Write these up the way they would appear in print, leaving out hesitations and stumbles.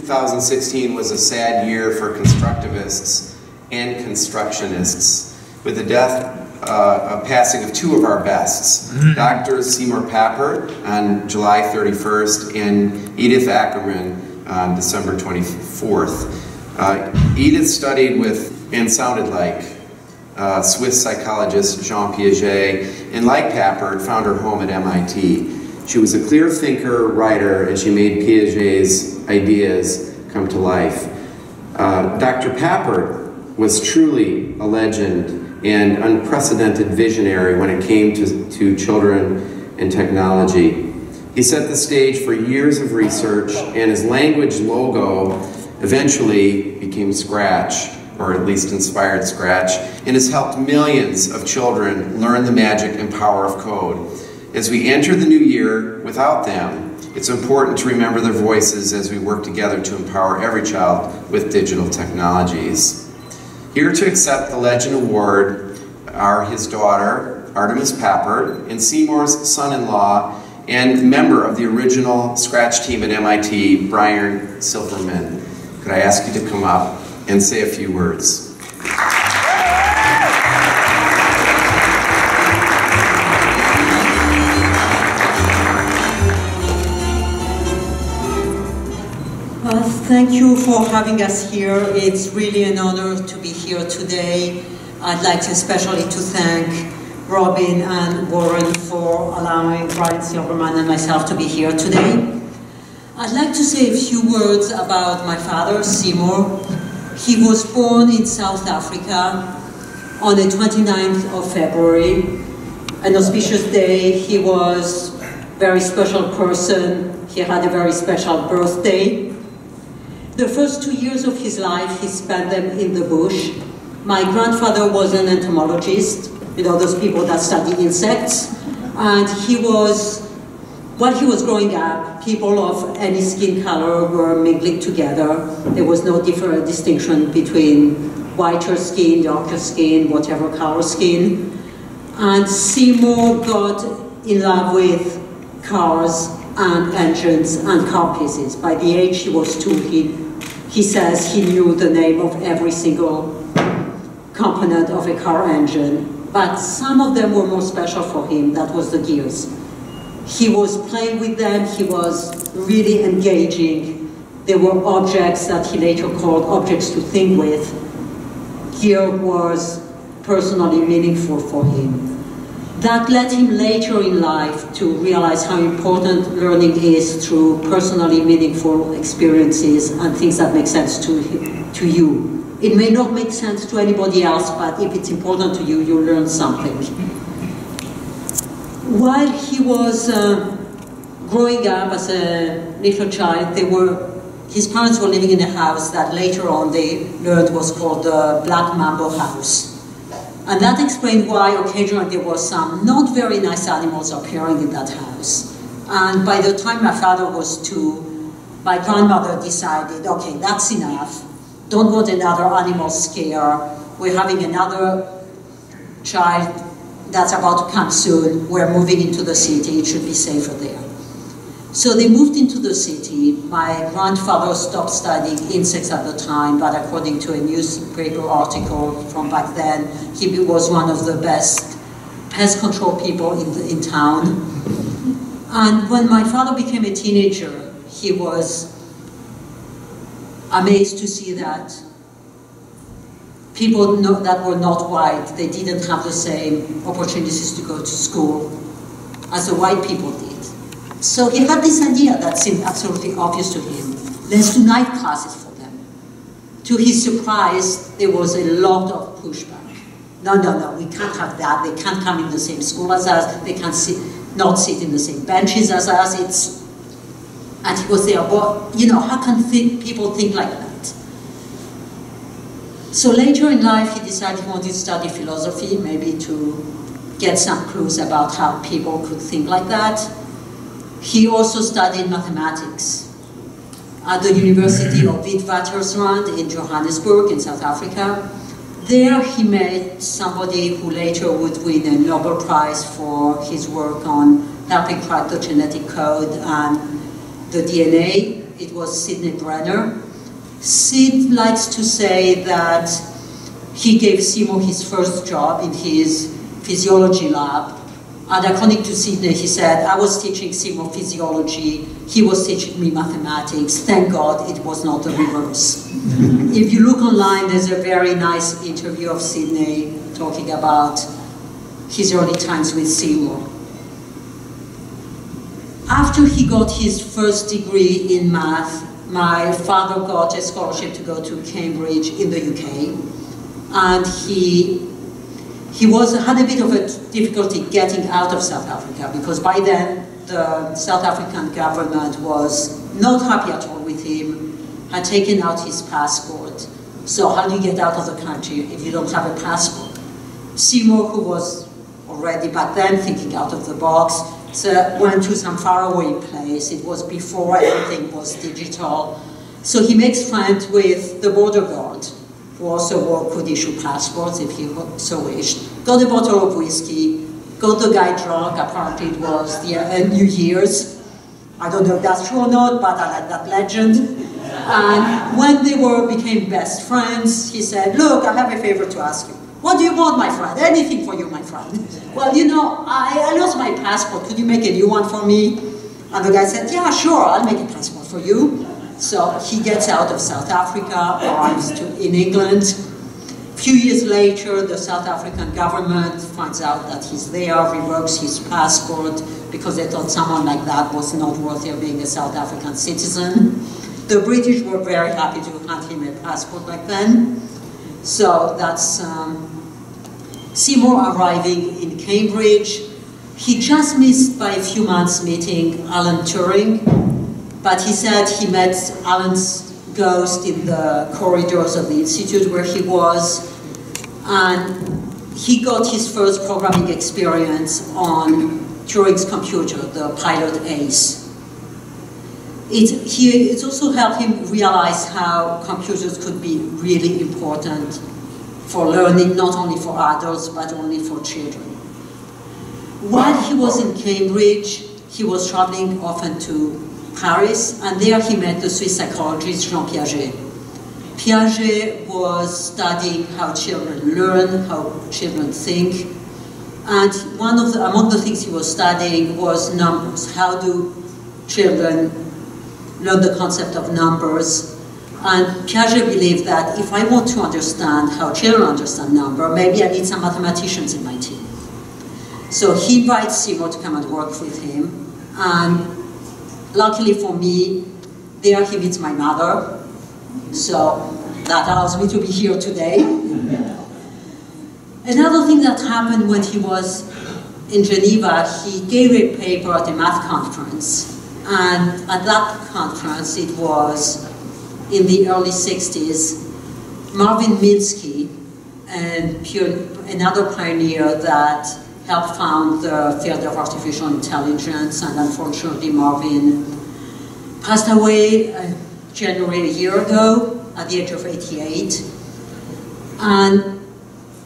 2016 was a sad year for constructivists and constructionists, with the passing of two of our bests, Dr. Seymour Papert on July 31st and Edith Ackerman on December 24th. Edith studied with and sounded like Swiss psychologist Jean Piaget, and like Papert, found her home at MIT. She was a clear thinker, writer, and she made Piaget's ideas come to life. Dr. Papert was truly a legend and unprecedented visionary when it came to children and technology. He set the stage for years of research, and his language logo eventually became Scratch, or at least inspired Scratch, and has helped millions of children learn the magic and power of code. As we enter the new year without them, it's important to remember their voices as we work together to empower every child with digital technologies. Here to accept the Legend Award are his daughter, Artemis Papert, and Seymour's son-in-law and member of the original Scratch team at MIT, Brian Silverman. Could I ask you to come up and say a few words? Thank you for having us here. It's really an honor to be here today. I'd like to especially to thank Robin and Warren for allowing Brian Silverman and myself to be here today. I'd like to say a few words about my father, Seymour. He was born in South Africa on the 29th of February, an auspicious day. He was a very special person. He had a very special birthday. The first 2 years of his life, he spent them in the bush. My grandfather was an entomologist, you know, those people that study insects. And while he was growing up, people of any skin color were mingling together. There was no different distinction between whiter skin, darker skin, whatever color skin. And Seymour got in love with cars and engines and car pieces. By the age he was 2, he says he knew the name of every single component of a car engine, but some of them were more special for him. That was the gears. He was playing with them, he was really engaging. There were objects that he later called objects to think with. Gear was personally meaningful for him. That led him later in life to realize how important learning is through personally meaningful experiences and things that make sense to you. It may not make sense to anybody else, but if it's important to you, you learn something. While he was growing up as a little child, his parents were living in a house that later on they learned was called the Black Mambo House. And that explained why occasionally there were some not very nice animals appearing in that house. And by the time my father was 2, my grandmother decided, okay, that's enough. Don't want another animal scare. We're having another child that's about to come soon. We're moving into the city. It should be safer there. So they moved into the city. My grandfather stopped studying insects at the time, but according to a newspaper article from back then, he was one of the best pest control people in town. And when my father became a teenager, he was amazed to see that people that were not white, they didn't have the same opportunities to go to school as the white people did. So he had this idea that seemed absolutely obvious to him. Let's do night classes for them. To his surprise, there was a lot of pushback. No, we can't have that. They can't come in the same school as us. They can't not sit in the same benches as us. And he was there, but you know, how can people think like that? So later in life, he decided he wanted to study philosophy, maybe to get some clues about how people could think like that. He also studied mathematics at the University of Witwatersrand in Johannesburg in South Africa. There he met somebody who later would win a Nobel Prize for his work on helping crack the genetic code and the DNA it was Sidney Brenner. Sid likes to say that he gave Seymour his first job in his physiology lab. And according to Sidney, he said, I was teaching Seymour physiology, he was teaching me mathematics. Thank God it was not the reverse. If you look online, there's a very nice interview of Sidney talking about his early times with Seymour. After he got his first degree in math, my father got a scholarship to go to Cambridge in the UK, and he had a bit of a difficulty getting out of South Africa, because by then the South African government was not happy at all with him, had taken out his passport. So how do you get out of the country if you don't have a passport? Seymour, who was already back then thinking out of the box, so went to some faraway place. It was before everything was digital. So he makes friends with the border guard, who also could issue passports if he so wished. Got a bottle of whiskey, got the guy drunk. Apparently it was the New Year's. I don't know if that's true or not, but I like that legend. And when they became best friends, he said, look, I have a favor to ask you. What do you want, my friend? Anything for you, my friend. Well, you know, I lost my passport. Could you make a new one for me? And the guy said, yeah, sure, I'll make a passport for you. So he gets out of South Africa, arrives in England. A few years later, the South African government finds out that he's there, revokes his passport, because they thought someone like that was not worthy of being a South African citizen. The British were very happy to hand him a passport back then. So that's Seymour arriving in Cambridge. He just missed by a few months meeting Alan Turing, but he said he met Alan's ghost in the corridors of the institute where he was, and he got his first programming experience on Turing's computer, the Pilot Ace. It also helped him realize how computers could be really important for learning, not only for adults, but only for children. While he was in Cambridge, he was traveling often to Paris, and there he met the Swiss psychologist Jean Piaget. Piaget was studying how children learn, how children think, and among the things he was studying was numbers. How do children learn the concept of numbers? And Piaget believed that if I want to understand how children understand number, maybe I need some mathematicians in my team. So he invites Seymour to come and work with him, and luckily for me, there he meets my mother, so that allows me to be here today. Another thing that happened when he was in Geneva, he gave a paper at a math conference, and at that conference, it was in the early 60s, Marvin Minsky, another pioneer that helped found the field of artificial intelligence, and unfortunately Marvin passed away January a year ago at the age of 88. And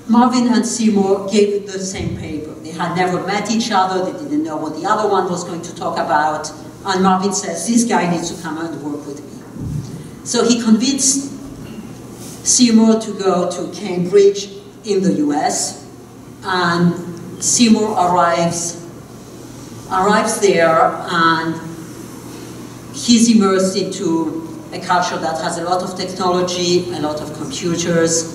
Marvin and Seymour gave the same paper. They had never met each other, they didn't know what the other one was going to talk about, and Marvin says, this guy needs to come and work with me. So he convinced Seymour to go to Cambridge in the US, and Seymour arrives there, and he's immersed into a culture that has a lot of technology, a lot of computers,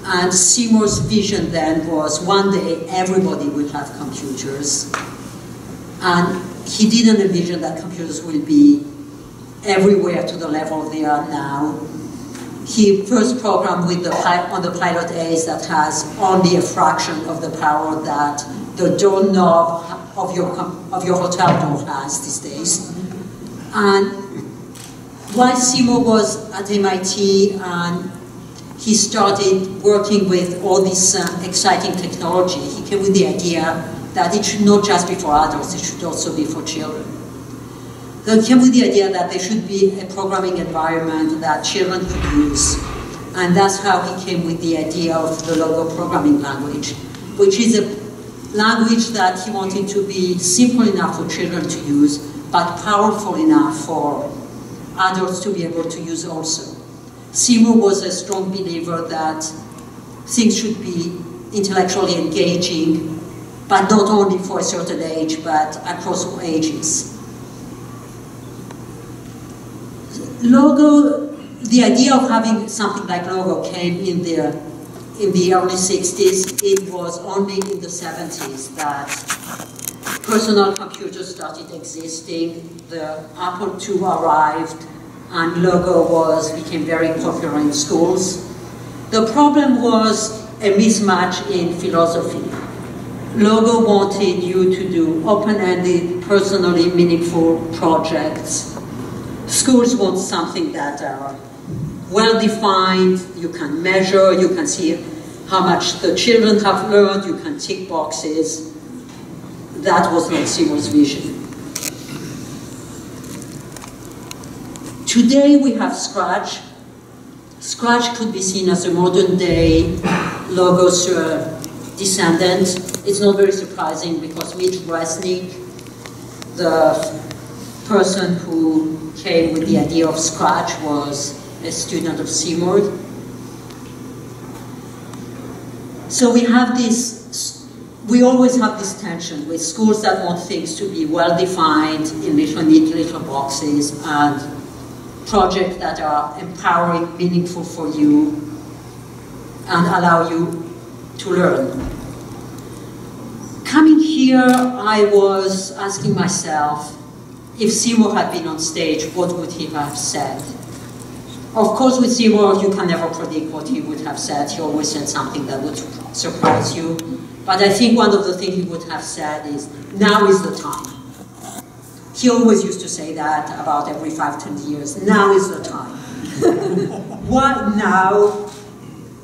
and Seymour's vision then was one day everybody will have computers, and he didn't envision that computers will be everywhere to the level they are now. He first programmed on the Pilot Ace that has only a fraction of the power that the doorknob of your hotel door has these days. And while Seymour was at MIT, and he started working with all this exciting technology, he came with the idea that it should not just be for adults, it should also be for children. They came with the idea that there should be a programming environment that children could use. And that's how he came with the idea of the Logo programming language, which is a language that he wanted to be simple enough for children to use, but powerful enough for adults to be able to use also. Seymour was a strong believer that things should be intellectually engaging, but not only for a certain age, but across all ages. Logo, the idea of having something like Logo came in the early 60s. It was only in the 70s that personal computers started existing. The Apple II arrived, and Logo became very popular in schools. The problem was a mismatch in philosophy. Logo wanted you to do open-ended, personally meaningful projects. Schools want something that are well-defined, you can measure, you can see how much the children have learned, you can tick boxes. That was not Seymour's vision. Today we have Scratch. Scratch could be seen as a modern-day Logo's descendant. It's not very surprising because Mitch Resnick, the person who came with the idea of Scratch, was a student of Seymour. So we have we always have this tension with schools that want things to be well-defined in little neat little boxes, and projects that are empowering, meaningful for you, and allow you to learn. Coming here, I was asking myself, if Seymour had been on stage, what would he have said? Of course, with Seymour, you can never predict what he would have said. He always said something that would surprise you. But I think one of the things he would have said is, now is the time. He always used to say that about every 5-10 years. Now is the time. What now?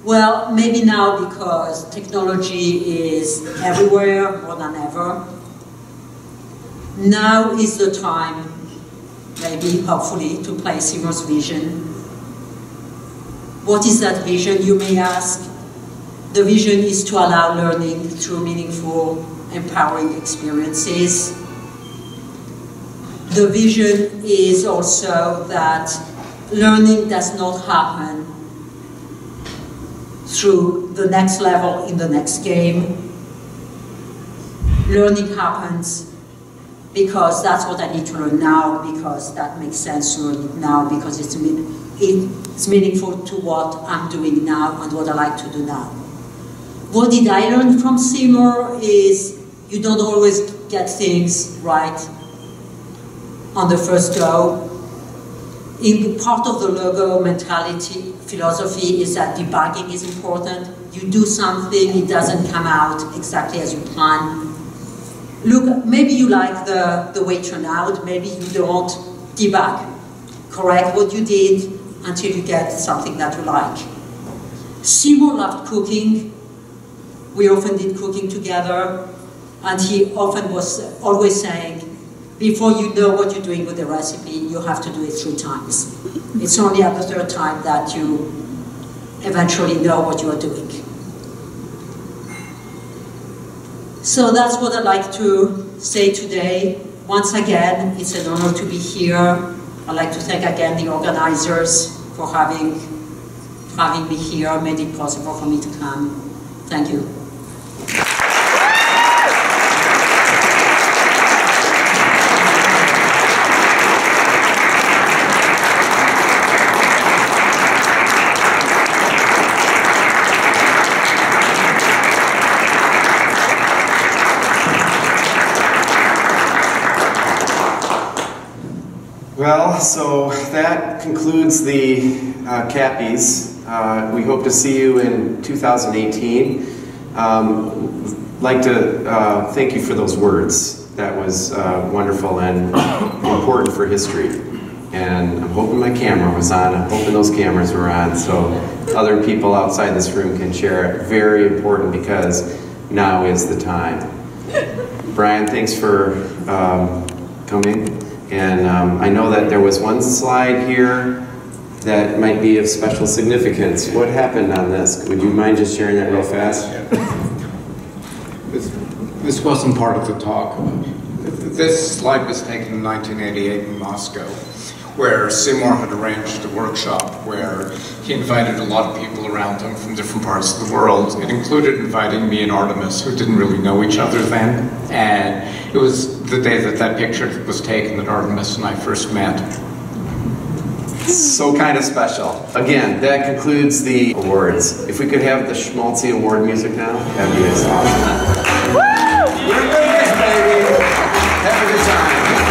Well, maybe now because technology is everywhere more than ever. Now is the time, maybe, hopefully, to play Seymour's vision. What is that vision, you may ask? The vision is to allow learning through meaningful, empowering experiences. The vision is also that learning does not happen through the next level in the next game. Learning happens because that's what I need to learn now, because that makes sense to learn it now, because it's meaningful to what I'm doing now and what I like to do now. What did I learn from Seymour is you don't always get things right on the first go. In part of the Logo mentality, philosophy is that debugging is important. You do something, it doesn't come out exactly as you plan. Look, maybe you like the way it turned out, maybe you don't. Debug. Correct what you did until you get something that you like. Seymour loved cooking. We often did cooking together, and he often was always saying, before you know what you're doing with the recipe, you have to do it 3 times. It's only at the 3rd time that you eventually know what you are doing. So that's what I'd like to say today. Once again, it's an honor to be here. I'd like to thank again the organizers for having me here, made it possible for me to come. Thank you. Well, so that concludes the KAPIs. We hope to see you in 2018. Like to thank you for those words. That was wonderful and important for history. And I'm hoping my camera was on. I'm hoping those cameras were on so other people outside this room can share it. Very important because now is the time. Brian, thanks for coming. And I know that there was one slide here that might be of special significance. What happened on this? Would you mind just sharing that real fast? This wasn't part of the talk. This slide was taken in 1988 in Moscow, where Seymour had arranged a workshop where he invited a lot of people around him from different parts of the world. It included inviting me and Artemis, who didn't really know each other then, and it was the day that that picture was taken that Artemis and I first met. So kind of special. Again, that concludes the awards. If we could have the Schmaltzy Award music now, that'd be awesome. Woo! We're big, baby! Have a good time.